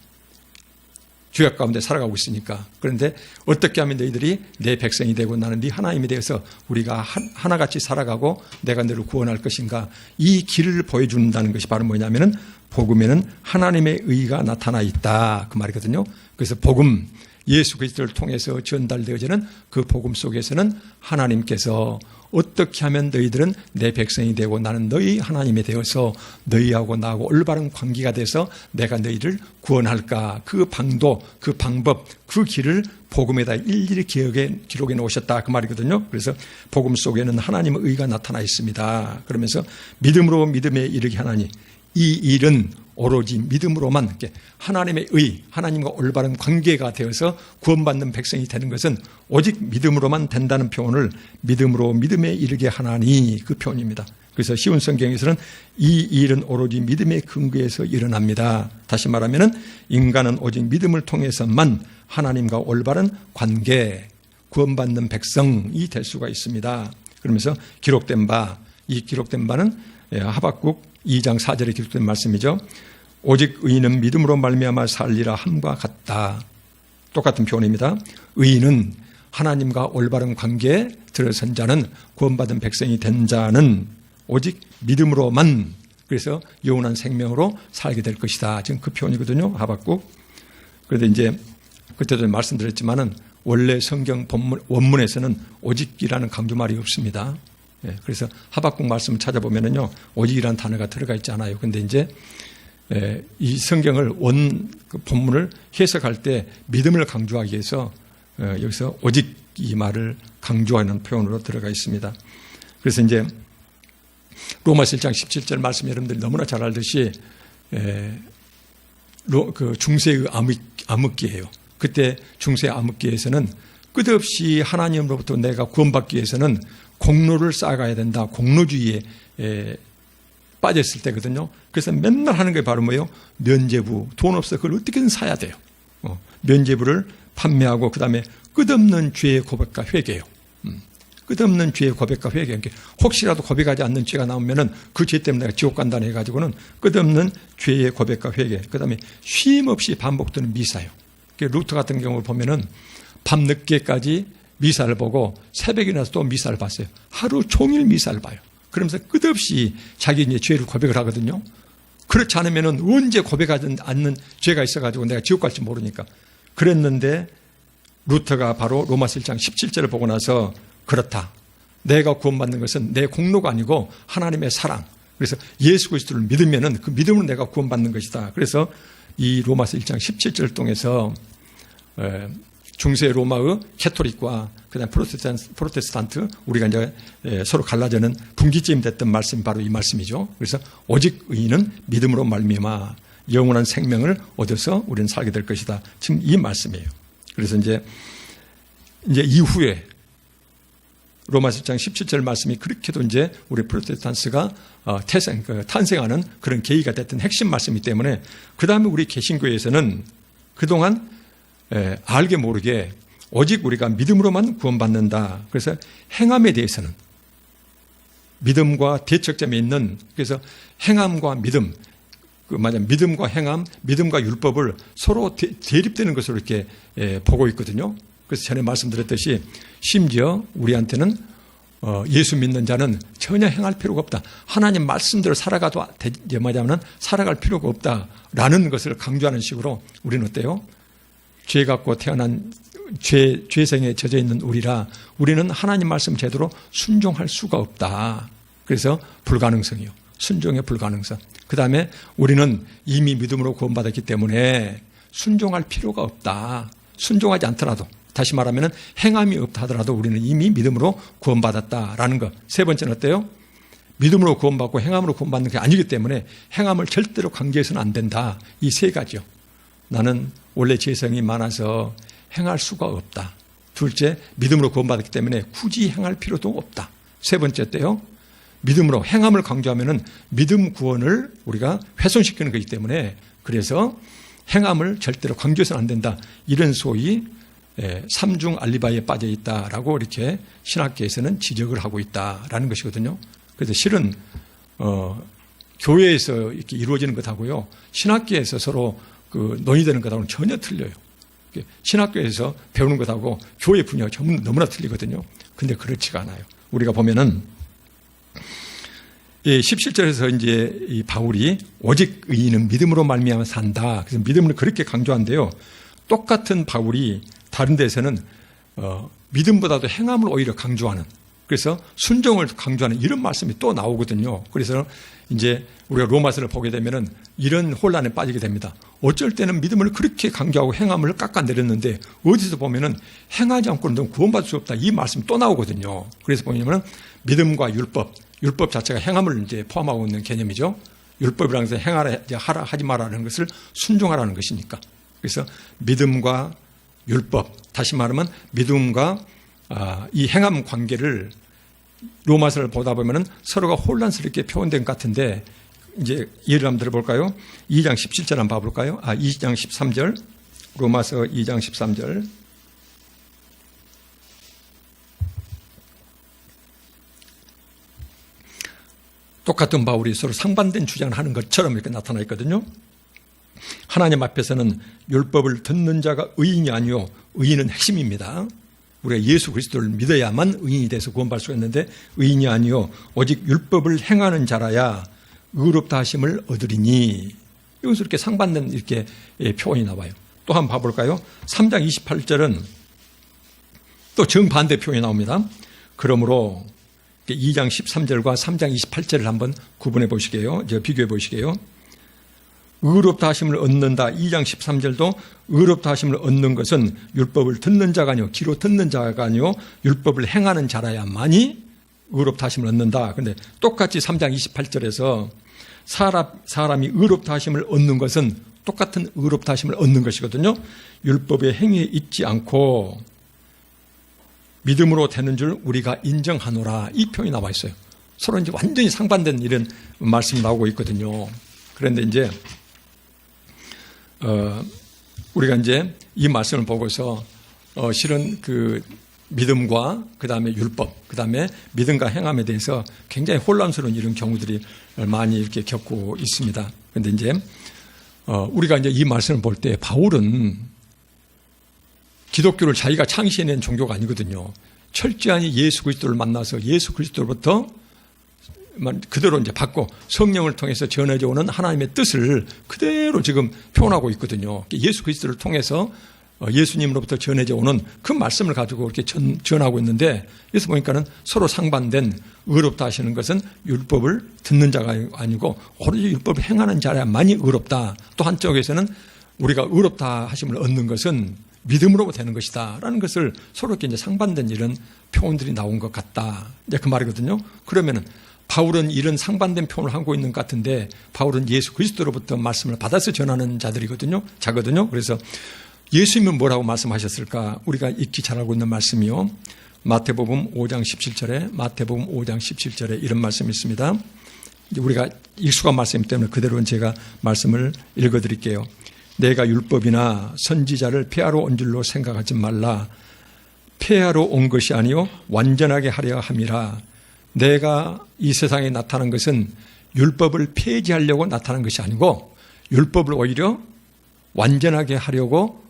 죄악 가운데 살아가고 있으니까. 그런데 어떻게 하면 너희들이 내 백성이 되고 나는 네 하나님이 되어서 우리가 하나같이 살아가고 내가 너를 구원할 것인가, 이 길을 보여준다는 것이 바로 뭐냐면은 복음에는 하나님의 의가 나타나 있다, 그 말이거든요. 그래서 복음, 예수 그리스도를 통해서 전달되어지는 그 복음 속에서는 하나님께서 어떻게 하면 너희들은 내 백성이 되고 나는 너희 하나님이 되어서 너희하고 나하고 올바른 관계가 돼서 내가 너희를 구원할까, 그 방도, 그 방법, 그 길을 복음에다 일일이 기록해 놓으셨다, 그 말이거든요. 그래서 복음 속에는 하나님의 의가 나타나 있습니다. 그러면서 믿음으로 믿음에 이르게 하나니, 이 일은 오로지 믿음으로만, 하나님의 의, 하나님과 올바른 관계가 되어서 구원받는 백성이 되는 것은 오직 믿음으로만 된다는 표현을 믿음으로 믿음에 이르게 하나니, 그 표현입니다. 그래서 쉬운 성경에서는 이 일은 오로지 믿음의 근거에서 일어납니다. 다시 말하면 인간은 오직 믿음을 통해서만 하나님과 올바른 관계, 구원받는 백성이 될 수가 있습니다. 그러면서 기록된 바, 이 기록된 바는 하박국 2장 4절에 기록된 말씀이죠. 오직 의인은 믿음으로 말미암아 살리라 함과 같다. 똑같은 표현입니다. 의인은 하나님과 올바른 관계에 들어선 자는, 구원받은 백성이 된 자는 오직 믿음으로만, 그래서 영원한 생명으로 살게 될 것이다. 지금 그 표현이거든요. 하박국. 그런데 이제 그때도 말씀드렸지만은 원래 성경 원문에서는 오직이라는 강조 말이 없습니다. 그래서 하박국 말씀을 찾아보면은요, 오직이라는 단어가 들어가 있지 않아요. 근데 이제 이 성경을 그 본문을 해석할 때 믿음을 강조하기 위해서 여기서 오직 이 말을 강조하는 표현으로 들어가 있습니다. 그래서 이제 로마서 1장 17절 말씀 여러분들이 너무나 잘 알듯이 그 중세의 암흑기예요. 그때 중세 암흑기에서는 끝없이 하나님으로부터 내가 구원받기 위해서는 공로를 쌓아가야 된다, 공로주의에 빠졌을 때거든요. 그래서 맨날 하는 게 바로 뭐예요? 면죄부, 돈 없어 그걸 어떻게든 사야 돼요. 면죄부를 판매하고 그 다음에 끝없는 죄의 고백과 회개예요. 끝없는 죄의 고백과 회개. 혹시라도 고백하지 않는 죄가 나오면은 그 죄 때문에 내가 지옥 간다 해가지고는 끝없는 죄의 고백과 회개. 그 다음에 쉼 없이 반복되는 미사예요. 루터 같은 경우를 보면은 밤 늦게까지 미사를 보고 새벽에 나서 또 미사를 봤어요. 하루 종일 미사를 봐요. 그러면서 끝없이 자기 이제 죄를 고백을 하거든요. 그렇지 않으면은 언제 고백하지 않는 죄가 있어가지고 내가 지옥 갈지 모르니까. 그랬는데 루터가 바로 로마서 1장 17절을 보고 나서 그렇다. 내가 구원받는 것은 내 공로가 아니고 하나님의 사랑. 그래서 예수 그리스도를 믿으면은 그 믿음으로 내가 구원받는 것이다. 그래서 이 로마서 1장 17절을 통해서 중세 로마의 캐토릭과 그다음 프로테스탄트, 우리가 이제 서로 갈라지는 분기점이 됐던 말씀이 바로 이 말씀이죠. 그래서 오직 의인은 믿음으로 말미암아 영원한 생명을 얻어서 우리는 살게 될 것이다. 지금 이 말씀이에요. 그래서 이제 이후에 로마서 1장 17절 말씀이 그렇게도 이제 우리 프로테스탄트가 탄생하는 그런 계기가 됐던 핵심 말씀이기 때문에 그 다음에 우리 개신교에서는 그동안 알게 모르게 오직 우리가 믿음으로만 구원받는다. 그래서 행함에 대해서는 믿음과 대척점에 있는, 그래서 행함과 믿음, 믿음과 행함, 믿음과 율법을 서로 대립되는 것으로 이렇게 보고 있거든요. 그래서 전에 말씀드렸듯이 심지어 우리한테는 예수 믿는 자는 전혀 행할 필요가 없다. 하나님 말씀대로 살아가도 말하자면 살아갈 필요가 없다라는 것을 강조하는 식으로 우리는 어때요? 죄 갖고 태어난 죄성에 젖어 있는 우리는 하나님 말씀 제대로 순종할 수가 없다. 그래서 불가능성이요. 순종의 불가능성. 그 다음에 우리는 이미 믿음으로 구원받았기 때문에 순종할 필요가 없다. 순종하지 않더라도, 다시 말하면 행함이 없다 하더라도 우리는 이미 믿음으로 구원받았다라는 것. 세 번째는 어때요? 믿음으로 구원받고 행함으로 구원받는 게 아니기 때문에 행함을 절대로 강조해서는 안 된다. 이 세 가지요. 나는 원래 죄성이 많아서 행할 수가 없다. 둘째, 믿음으로 구원받았기 때문에 굳이 행할 필요도 없다. 세 번째 때요. 믿음으로 행함을 강조하면은 믿음 구원을 우리가 훼손시키는 것이기 때문에 그래서 행함을 절대로 강조해서는 안 된다. 이런 소위 삼중 알리바이에 빠져 있다라고 이렇게 신학계에서는 지적을 하고 있다라는 것이거든요. 그래서 실은 교회에서 이렇게 이루어지는 것하고요, 신학계에서 서로 그 논의되는 것하고는 전혀 틀려요. 신학교에서 배우는 것하고 교회 분야가 너무나 틀리거든요. 근데 그렇지가 않아요. 우리가 보면은 17절에서 이제 이 바울이 오직 의인은 믿음으로 말미암아 산다. 그래서 믿음을 그렇게 강조한데요. 똑같은 바울이 다른 데서는 믿음보다도 행함을 오히려 강조하는, 그래서 순종을 강조하는 이런 말씀이 또 나오거든요. 그래서 이제 우리가 로마서를 보게 되면은 이런 혼란에 빠지게 됩니다. 어쩔 때는 믿음을 그렇게 강조하고 행함을 깎아내렸는데 어디서 보면은 행하지 않고는 넌 구원받을 수 없다. 이 말씀이 또 나오거든요. 그래서 보면은 믿음과 율법 자체가 행함을 이제 포함하고 있는 개념이죠. 율법이라는 것은 행하라, 하라, 하지 마라는 것을 순종하라는 것이니까. 그래서 믿음과 율법, 다시 말하면 믿음과 이 행함 관계를 로마서를 보다 보면은 서로가 혼란스럽게 표현된 것 같은데, 이제 예를 한번 들어볼까요? 2장 17절 한번 봐볼까요? 2장 13절. 로마서 2장 13절. 똑같은 바울이 서로 상반된 주장을 하는 것처럼 이렇게 나타나 있거든요. 하나님 앞에서는 율법을 듣는 자가 의인이 아니요, 의인은 핵심입니다. 우리가 예수 그리스도를 믿어야만 의인이 돼서 구원받을 수가 있는데, 의인이 아니요 오직 율법을 행하는 자라야 의롭다 하심을 얻으리니. 여기서 이렇게 상반된 이렇게 표현이 나와요. 또 한번 봐볼까요? 3장 28절은 또 정반대 표현이 나옵니다. 그러므로 2장 13절과 3장 28절을 한번 구분해 보시게요. 비교해 보시게요. 의롭다 하심을 얻는다. 2장 13절도 의롭다 하심을 얻는 것은 율법을 듣는 자가 아니요, 귀로 듣는 자가 아니요, 율법을 행하는 자라야만이 의롭다 하심을 얻는다. 그런데 똑같이 3장 28절에서 사람이 의롭다 하심을 얻는 것은 똑같은 의롭다 하심을 얻는 것이거든요. 율법의 행위에 있지 않고 믿음으로 되는 줄 우리가 인정하노라. 이 표현이 나와 있어요. 서로 이제 완전히 상반된 이런 말씀이 나오고 있거든요. 그런데 이제 우리가 이제 이 말씀을 보고서 실은 그 믿음과 그 다음에 율법, 그 다음에 믿음과 행함에 대해서 굉장히 혼란스러운 이런 경우들이 많이 이렇게 겪고 있습니다. 그런데 이제 우리가 이제 이 말씀을 볼 때 바울은 기독교를 자기가 창시해낸 종교가 아니거든요. 철저히 예수 그리스도를 만나서 예수 그리스도로부터 그대로 이제 받고 성령을 통해서 전해져 오는 하나님의 뜻을 그대로 지금 표현하고 있거든요. 예수 그리스도를 통해서 예수님으로부터 전해져 오는 그 말씀을 가지고 이렇게 전하고 있는데, 여기서 보니까는 서로 상반된 의롭다 하시는 것은 율법을 듣는 자가 아니고 오로지 율법을 행하는 자야만이 의롭다. 또 한쪽에서는 우리가 의롭다 하심을 얻는 것은 믿음으로 되는 것이다. 라는 것을 서로 이렇게 이제 상반된 이런 표현들이 나온 것 같다. 이제 그 말이거든요. 그러면은 바울은 이런 상반된 표현을 하고 있는 것 같은데, 바울은 예수 그리스도로부터 말씀을 받아서 전하는 자거든요. 그래서 예수님은 뭐라고 말씀하셨을까? 우리가 익히 잘 알고 있는 말씀이요. 마태복음 5장 17절에 이런 말씀이 있습니다. 우리가 익숙한 말씀이기 때문에 그대로는 제가 말씀을 읽어드릴게요. 내가 율법이나 선지자를 폐하러 온 줄로 생각하지 말라. 폐하러 온 것이 아니요 완전하게 하려 함이라. 내가 이 세상에 나타난 것은 율법을 폐지하려고 나타난 것이 아니고 율법을 오히려 완전하게 하려고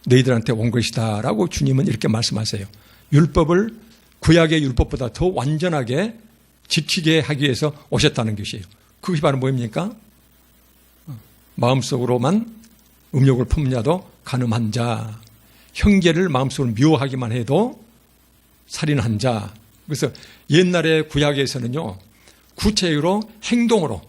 너희들한테 온 것이다 라고 주님은 이렇게 말씀하세요. 율법을 구약의 율법보다 더 완전하게 지키게 하기 위해서 오셨다는 것이에요. 그것이 바로 뭐입니까? 마음속으로만 음욕을 품는 자도 간음한 자, 형제를 마음속으로 미워하기만 해도 살인한 자. 그래서 옛날에 구약에서는요, 구체적으로 행동으로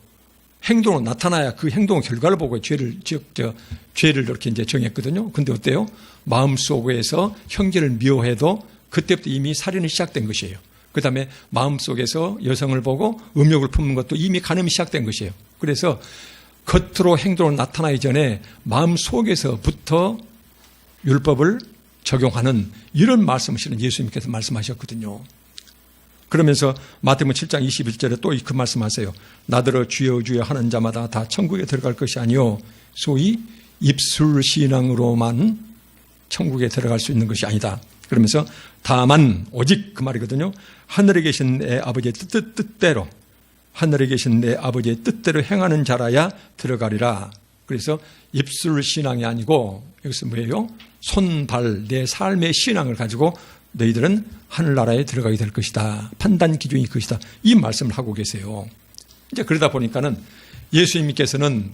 나타나야 그 행동 결과를 보고 죄를 이렇게 이제 정했거든요. 근데 어때요? 마음속에서 형제를 미워해도 그때부터 이미 살인이 시작된 것이에요. 그 다음에 마음속에서 여성을 보고 음욕을 품는 것도 이미 간음이 시작된 것이에요. 그래서 겉으로 행동으로 나타나기 전에 마음속에서부터 율법을 적용하는 이런 말씀을 실은 예수님께서 말씀하셨거든요. 그러면서 마태복음 7장 21절에 또 그 말씀하세요. 나더러 주여 주여 하는 자마다 다 천국에 들어갈 것이 아니요 소위 입술 신앙으로만 천국에 들어갈 수 있는 것이 아니다. 그러면서 다만 오직 그 말이거든요. 하늘에 계신 내 아버지의 뜻대로 하늘에 계신 내 아버지의 뜻대로 행하는 자라야 들어가리라. 그래서 입술 신앙이 아니고 여기서 뭐예요? 손발 내 삶의 신앙을 가지고 너희들은 하늘나라에 들어가게 될 것이다. 판단 기준이 그것이다. 이 말씀을 하고 계세요. 이제 그러다 보니까는 예수님께서는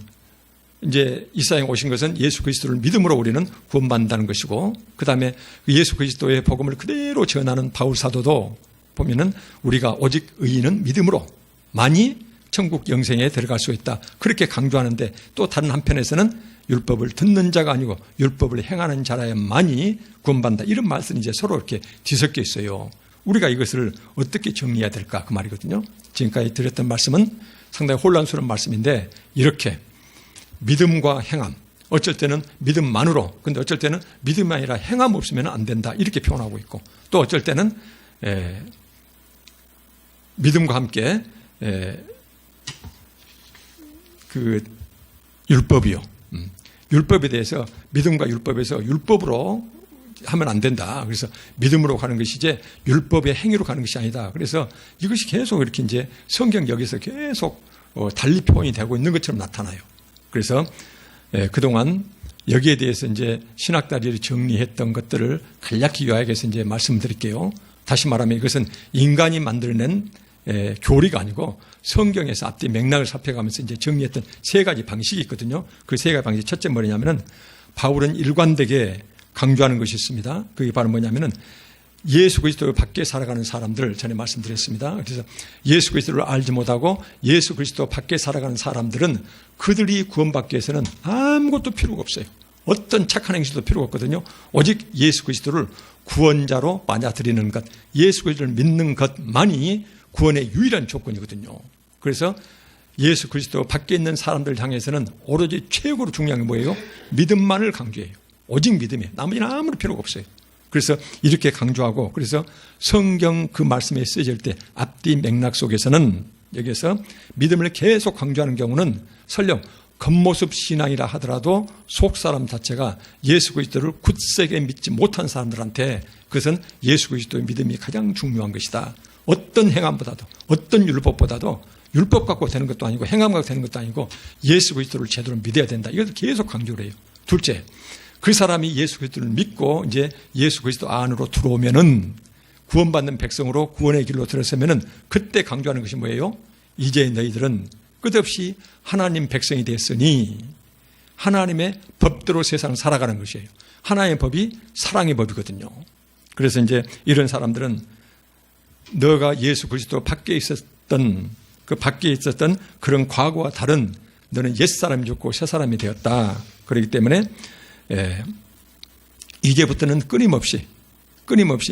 이제 이 세상에 오신 것은 예수 그리스도를 믿음으로 우리는 구원받는다는 것이고, 그 다음에 예수 그리스도의 복음을 그대로 전하는 바울 사도도 보면은 우리가 오직 의인은 믿음으로 만이 천국 영생에 들어갈 수 있다. 그렇게 강조하는데 또 다른 한편에서는 율법을 듣는 자가 아니고 율법을 행하는 자라야만이 구원받는다. 이런 말씀이 이제 서로 이렇게 뒤섞여 있어요. 우리가 이것을 어떻게 정리해야 될까 그 말이거든요. 지금까지 드렸던 말씀은 상당히 혼란스러운 말씀인데 이렇게 믿음과 행함, 어쩔 때는 믿음만으로, 근데 어쩔 때는 믿음이 아니라 행함 없으면 안 된다 이렇게 표현하고 있고, 또 어쩔 때는 믿음과 함께 그 율법이요. 율법에 대해서 믿음과 율법에서 율법으로 하면 안 된다. 그래서 믿음으로 가는 것이지 율법의 행위로 가는 것이 아니다. 그래서 이것이 계속 이렇게 이제 성경역에서 계속 달리 표현이 되고 있는 것처럼 나타나요. 그래서 그동안 여기에 대해서 이제 신학다리를 정리했던 것들을 간략히 요약해서 이제 말씀드릴게요. 다시 말하면 이것은 인간이 만들어낸 교리가 아니고 성경에서 앞뒤 맥락을 살펴가면서 이제 정리했던 세 가지 방식이 있거든요. 그 세 가지 방식 첫째 뭐냐면은 바울은 일관되게 강조하는 것이 있습니다. 그게 바로 뭐냐면은 예수 그리스도를 밖에 살아가는 사람들 전에 말씀드렸습니다. 그래서 예수 그리스도를 알지 못하고 예수 그리스도 밖에 살아가는 사람들은 그들이 구원받기 위해서는 아무것도 필요가 없어요. 어떤 착한 행실도 필요가 없거든요. 오직 예수 그리스도를 구원자로 받아들이는 것, 예수 그리스도를 믿는 것만이 구원의 유일한 조건이거든요. 그래서 예수 그리스도 밖에 있는 사람들 향해서는 오로지 최고로 중요한 게 뭐예요? 믿음만을 강조해요. 오직 믿음이에요. 나머지는 아무런 필요가 없어요. 그래서 이렇게 강조하고, 그래서 성경 그 말씀에 쓰여질 때 앞뒤 맥락 속에서는 여기에서 믿음을 계속 강조하는 경우는 설령 겉모습 신앙이라 하더라도 속 사람 자체가 예수 그리스도를 굳세게 믿지 못한 사람들한테 그것은 예수 그리스도의 믿음이 가장 중요한 것이다. 어떤 행함보다도, 어떤 율법보다도, 율법 갖고 되는 것도 아니고 행함 갖고 되는 것도 아니고 예수 그리스도를 제대로 믿어야 된다. 이것을 계속 강조를 해요. 둘째, 그 사람이 예수 그리스도를 믿고 이제 예수 그리스도 안으로 들어오면은 구원받는 백성으로 구원의 길로 들어서면은 그때 강조하는 것이 뭐예요? 이제 너희들은 끝없이 하나님 백성이 됐으니 하나님의 법대로 세상을 살아가는 것이에요. 하나님의 법이 사랑의 법이거든요. 그래서 이제 이런 사람들은 너가 예수 그리스도 밖에 있었던 그 밖에 있었던 그런 과거와 다른 너는 옛사람이 죽고 새사람이 되었다. 그렇기 때문에 이제부터는 끊임없이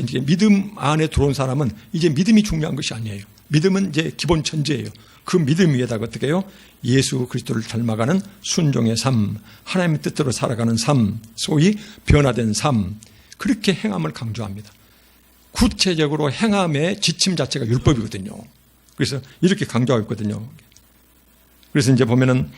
이제 믿음 안에 들어온 사람은 이제 믿음이 중요한 것이 아니에요. 믿음은 이제 기본 천재예요. 그 믿음 위에다가 어떻게 해요? 예수 그리스도를 닮아가는 순종의 삶, 하나님의 뜻대로 살아가는 삶, 소위 변화된 삶, 그렇게 행함을 강조합니다. 구체적으로 행함의 지침 자체가 율법이거든요. 그래서 이렇게 강조하고 있거든요. 그래서 이제 보면은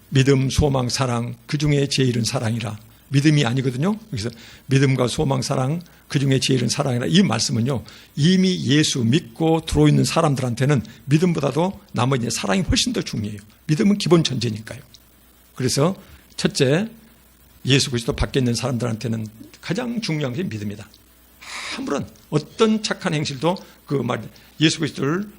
믿음, 소망, 사랑, 그 중에 제일은 사랑이라. 믿음이 아니거든요. 그래서 믿음과 소망, 사랑, 그 중에 제일은 사랑이라. 이 말씀은요, 이미 예수 믿고 들어있는 사람들한테는 믿음보다도 나머지 사랑이 훨씬 더 중요해요. 믿음은 기본 전제니까요. 그래서 첫째, 예수 그리스도 밖에 있는 사람들한테는 가장 중요한 게 믿음이다. 아무런 어떤 착한 행실도 예수 그리스도를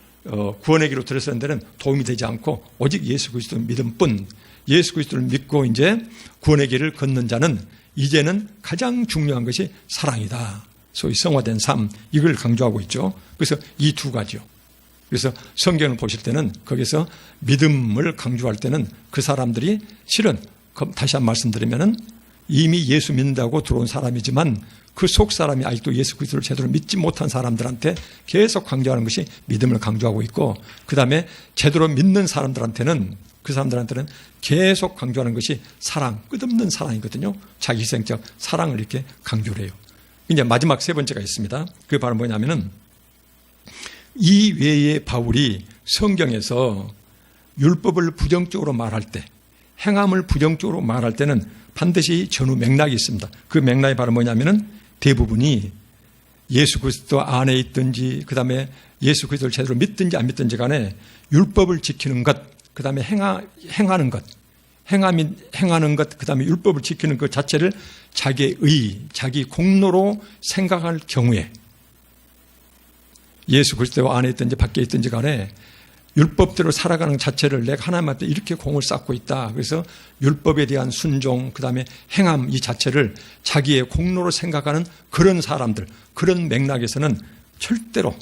구원의 길로 들어서는 데는 도움이 되지 않고 오직 예수 그리스도 믿음뿐, 예수 그리스도를 믿고 이제 구원의 길을 걷는 자는 이제는 가장 중요한 것이 사랑이다. 소위 성화된 삶, 이걸 강조하고 있죠. 그래서 이 두 가지요. 그래서 성경을 보실 때는 거기서 믿음을 강조할 때는 그 사람들이 실은 다시 한 번 말씀드리면은 이미 예수 믿는다고 들어온 사람이지만 그 속 사람이 아직도 예수 그리스도를 제대로 믿지 못한 사람들한테 계속 강조하는 것이 믿음을 강조하고 있고, 그 다음에 제대로 믿는 사람들한테는 그 사람들한테는 계속 강조하는 것이 사랑, 끝없는 사랑이거든요. 자기 희생적 사랑을 이렇게 강조를 해요. 이제 마지막 세 번째가 있습니다. 그게 바로 뭐냐면은 이 외에 바울이 성경에서 율법을 부정적으로 말할 때, 행함을 부정적으로 말할 때는 반드시 전후 맥락이 있습니다. 그 맥락이 바로 뭐냐면은 대부분이 예수 그리스도 안에 있든지 그 다음에 예수 그리스도를 제대로 믿든지 안 믿든지 간에 율법을 지키는 것, 그 다음에 행하는 것, 행하는 것, 그 다음에 율법을 지키는 것 자체를 자기의 의, 자기 공로로 생각할 경우에 예수 그리스도 안에 있든지 밖에 있든지 간에 율법대로 살아가는 자체를 내가 하나님 앞에 이렇게 공을 쌓고 있다. 그래서 율법에 대한 순종, 그 다음에 행함 이 자체를 자기의 공로로 생각하는 그런 사람들, 그런 맥락에서는 절대로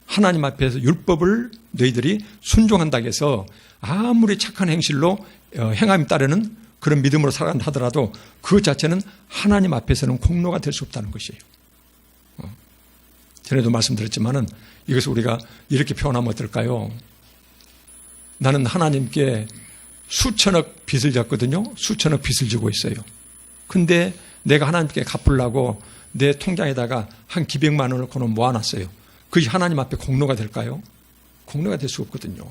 하나님 앞에서 율법을 너희들이 순종한다고 해서 아무리 착한 행실로 행함이 따르는 그런 믿음으로 살아간다 하더라도 그 자체는 하나님 앞에서는 공로가 될 수 없다는 것이에요. 전에도 말씀드렸지만은 이것을 우리가 이렇게 표현하면 어떨까요? 나는 하나님께 수천억 빚을 졌거든요. 수천억 빚을 지고 있어요. 근데 내가 하나님께 갚으려고 내 통장에다가 한 기백만 원을 그놈 모아놨어요. 그것이 하나님 앞에 공로가 될까요? 공로가 될 수 없거든요.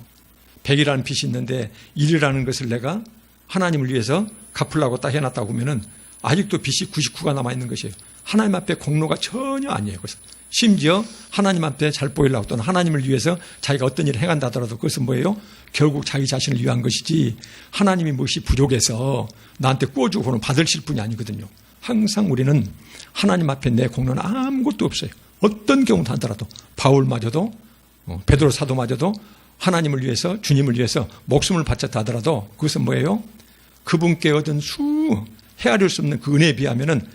100이라는 빚이 있는데 1이라는 것을 내가 하나님을 위해서 갚으려고 딱 해놨다고 하면은 아직도 빚이 99가 남아있는 것이에요. 하나님 앞에 공로가 전혀 아니에요. 그래서 심지어 하나님 앞에 잘 보이려고 또는 하나님을 위해서 자기가 어떤 일을 행한다 하더라도 그것은 뭐예요? 결국 자기 자신을 위한 것이지 하나님이 무엇이 부족해서 나한테 꿔주고는 받으실 분이 아니거든요. 항상 우리는 하나님 앞에 내 공로는 아무것도 없어요. 어떤 경우도 하더라도 바울마저도 베드로 사도마저도 하나님을 위해서 주님을 위해서 목숨을 바쳤다 하더라도 그것은 뭐예요? 그분께 얻은 헤아릴 수 없는 그 은혜에 비하면은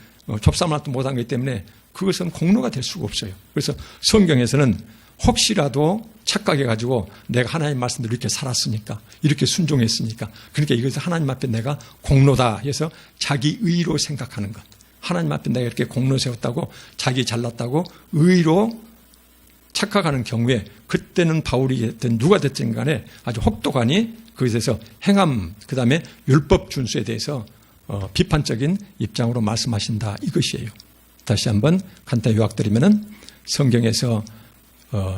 접삼할도 못한 것이기 때문에 그것은 공로가 될 수가 없어요. 그래서 성경에서는 혹시라도 착각해가지고 내가 하나님 말씀대로 이렇게 살았으니까 이렇게 순종했으니까 그러니까 이것을 하나님 앞에 내가 공로다 해서 자기 의로 생각하는 것, 하나님 앞에 내가 이렇게 공로 세웠다고 자기 잘났다고 의로 착각하는 경우에 그때는 바울이 됐든 누가 됐든 간에 아주 혹독하니 그것에서 행함 그 다음에 율법 준수에 대해서 비판적인 입장으로 말씀하신다 이것이에요. 다시 한번 간단히 요약드리면은 성경에서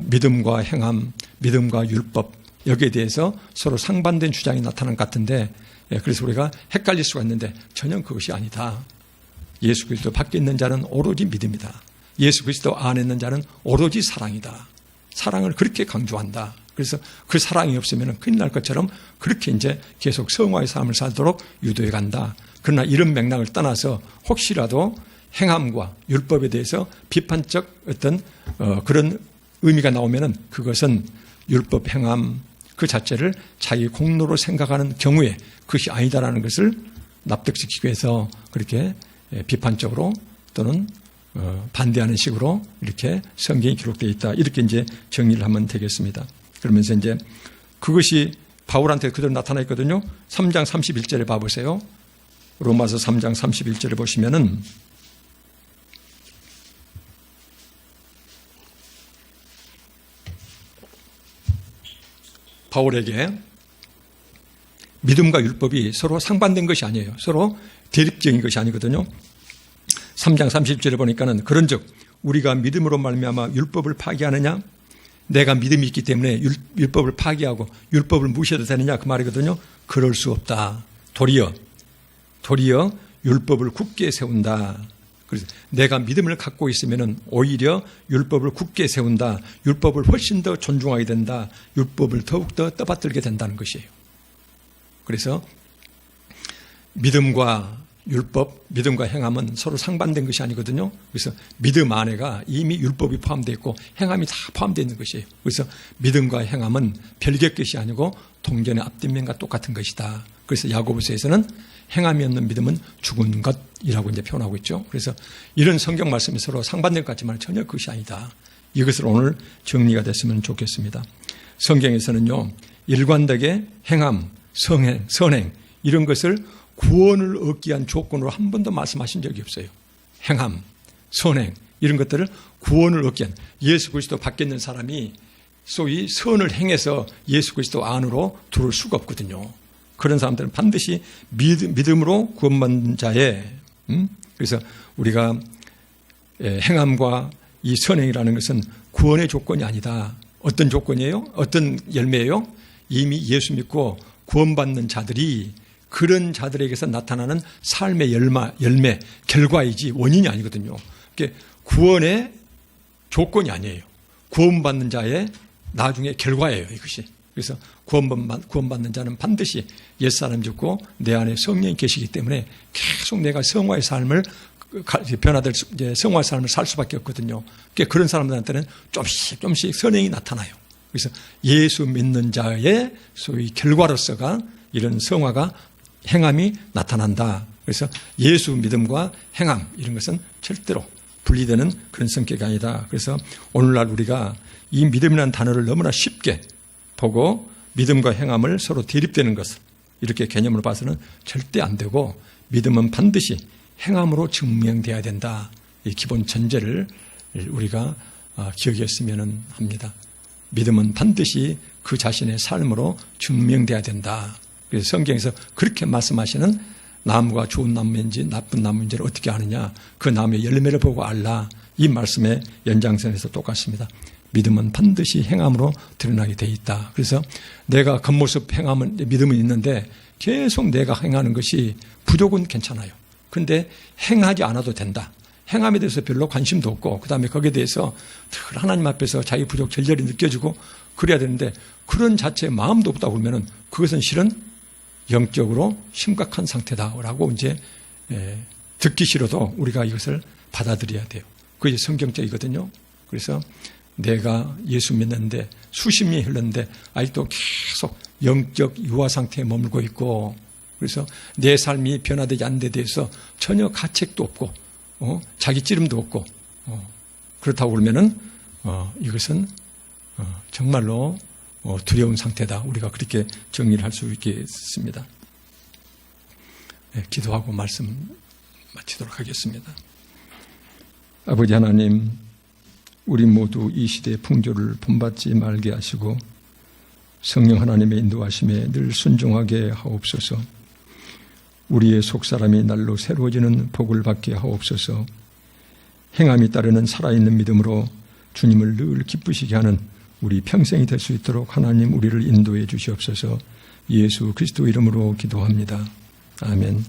믿음과 행함, 믿음과 율법 여기에 대해서 서로 상반된 주장이 나타난 것 같은데 그래서 우리가 헷갈릴 수가 있는데 전혀 그것이 아니다. 예수 그리스도 밖에 있는 자는 오로지 믿음이다. 예수 그리스도 안에 있는 자는 오로지 사랑이다. 사랑을 그렇게 강조한다. 그래서 그 사랑이 없으면 큰일 날 것처럼 그렇게 이제 계속 성화의 삶을 살도록 유도해 간다. 그러나 이런 맥락을 떠나서 혹시라도 행함과 율법에 대해서 비판적 어떤 그런 의미가 나오면은 그것은 율법 행함 그 자체를 자기 공로로 생각하는 경우에 그것이 아니다라는 것을 납득시키기 위해서 그렇게 비판적으로 또는 반대하는 식으로 이렇게 성경이 기록되어 있다. 이렇게 이제 정리를 하면 되겠습니다. 그러면서 이제 그것이 바울한테 그대로 나타나 있거든요. 3장 31절에 봐보세요. 로마서 3장 31절에 보시면은 바울에게 믿음과 율법이 서로 상반된 것이 아니에요. 서로 대립적인 것이 아니거든요. 3장 30절에 보니까는 그런즉 우리가 믿음으로 말미암아 율법을 파기하느냐? 내가 믿음이 있기 때문에 율법을 파기하고 율법을 무시해도 되느냐? 그 말이거든요. 그럴 수 없다. 도리어 율법을 굳게 세운다. 그래서 내가 믿음을 갖고 있으면은 오히려 율법을 굳게 세운다. 율법을 훨씬 더 존중하게 된다. 율법을 더욱더 떠받들게 된다는 것이에요. 그래서 믿음과 율법, 믿음과 행함은 서로 상반된 것이 아니거든요. 그래서 믿음 안에가 이미 율법이 포함되어 있고 행함이 다 포함되어 있는 것이에요. 그래서 믿음과 행함은 별개의 것이 아니고 동전의 앞뒷면과 똑같은 것이다. 그래서 야고보서에서는 행함이 없는 믿음은 죽은 것이라고 이제 표현하고 있죠. 그래서 이런 성경 말씀이 서로 상반된 것 같지만 전혀 그것이 아니다. 이것을 오늘 정리가 됐으면 좋겠습니다. 성경에서는요, 일관되게 행함, 성행, 선행 이런 것을 구원을 얻기 위한 조건으로 한 번도 말씀하신 적이 없어요. 행함, 선행 이런 것들을 구원을 얻기 위한 예수 그리스도 밖에 있는 사람이 소위 선을 행해서 예수 그리스도 안으로 들어올 수가 없거든요. 그런 사람들은 반드시 믿음으로 구원받는 자에, 그래서 우리가 행함과 이 선행이라는 것은 구원의 조건이 아니다. 어떤 조건이에요? 어떤 열매예요? 이미 예수 믿고 구원받는 자들이 그런 자들에게서 나타나는 삶의 열매, 결과이지 원인이 아니거든요. 그게 구원의 조건이 아니에요. 구원받는 자의 나중에 결과예요, 이것이. 그래서 구원받는 자는 반드시 옛사람 죽고 내 안에 성령이 계시기 때문에 계속 내가 성화의 삶을 변화될 성화의 삶을 살 수밖에 없거든요. 그러니까 그런 사람들한테는 조금씩 선행이 나타나요. 그래서 예수 믿는 자의 소위 결과로서가 이런 성화가 행함이 나타난다. 그래서 예수 믿음과 행함 이런 것은 절대로 분리되는 그런 성격이 아니다. 그래서 오늘날 우리가 이 믿음이라는 단어를 너무나 쉽게 보고 믿음과 행함을 서로 대립되는 것을 이렇게 개념으로 봐서는 절대 안 되고 믿음은 반드시 행함으로 증명돼야 된다. 이 기본 전제를 우리가 기억했으면 합니다. 믿음은 반드시 그 자신의 삶으로 증명돼야 된다. 그래서 성경에서 그렇게 말씀하시는 나무가 좋은 나무인지 나쁜 나무인지를 어떻게 아느냐. 그 나무의 열매를 보고 알라. 이 말씀의 연장선에서 똑같습니다. 믿음은 반드시 행함으로 드러나게 돼 있다. 그래서 내가 겉모습 행함은 믿음은 있는데 계속 내가 행하는 것이 부족은 괜찮아요. 그런데 행하지 않아도 된다. 행함에 대해서 별로 관심도 없고 그다음에 거기에 대해서 하나님 앞에서 자기 부족 절절히 느껴지고 그래야 되는데 그런 자체의 마음도 없다 그러면은 그것은 실은 영적으로 심각한 상태다라고 이제 듣기 싫어도 우리가 이것을 받아들여야 돼요. 그게 성경적이거든요. 그래서 내가 예수 믿는데 수십 년이 흘렀는데 아직도 계속 영적 유아 상태에 머물고 있고 그래서 내 삶이 변화되지 않는 데 대해서 전혀 가책도 없고 자기 찌름도 없고 그렇다고 그러면은 이것은 정말로 두려운 상태다. 우리가 그렇게 정리를 할 수 있겠습니다. 네, 기도하고 말씀 마치도록 하겠습니다. 아버지 하나님, 우리 모두 이 시대의 풍조를 본받지 말게 하시고 성령 하나님의 인도하심에 늘 순종하게 하옵소서. 우리의 속사람이 날로 새로워지는 복을 받게 하옵소서. 행함이 따르는 살아있는 믿음으로 주님을 늘 기쁘시게 하는 우리 평생이 될 수 있도록 하나님 우리를 인도해 주시옵소서. 예수 그리스도 이름으로 기도합니다. 아멘.